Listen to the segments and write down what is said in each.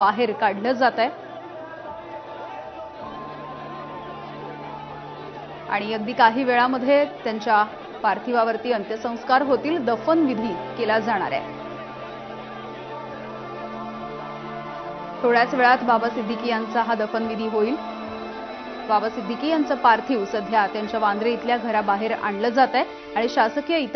बाहेर काढलं जात आहे आणि अगदी काही वेळामध्ये त्यांच्या पार्थिवावरती अंत्यसंस्कार होतील, दफन विधी केला जाणार आहे। थोड्याच वेळात बाबा सिद्दीकी यांचा हा दफन विधी होईल। बाबा सिद्दीकी यांचं पार्थिव सध्या त्यांच्या वांद्रे इथल्या घराबाहेर आणलं जात आहे आणि शासकीय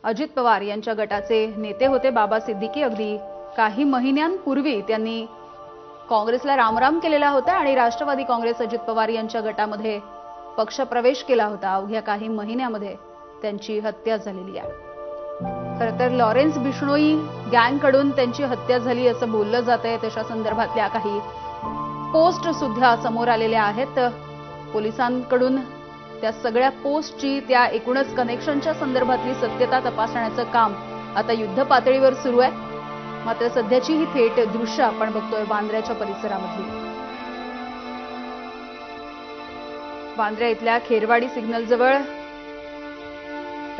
अजित पवार यांच्या गटाचे नेते होते बाबा सिद्दीकी। अगदी काही महिन्यांपूर्वी त्यांनी काँग्रेसला रामराम केलेला होता आणि राष्ट्रवादी काँग्रेस अजित पवार यांच्या गटामध्ये पक्षप्रवेश केला होता। अवघ्या काही महिन्यामध्ये त्यांची हत्या झालेली आहे। खरं तर लॉरेन्स बिश्नोई गँगकडून त्यांची हत्या झाली असं बोललं जात आहे। त्याच्या संदर्भातल्या काही पोस्ट सुद्धा समोर आलेल्या आहेत। पोलिसांकडून त्या सगळ्या पोस्टची, त्या एकूणच कनेक्शनच्या संदर्भातली सत्यता तपासण्याचं काम आता युद्ध पातळीवर सुरू आहे। मात्र सध्याची ही थेट दृश्य आपण बघतोय वांद्र्याच्या परिसरामधली। वांद्र्या इथल्या खेरवाडी सिग्नल जवळ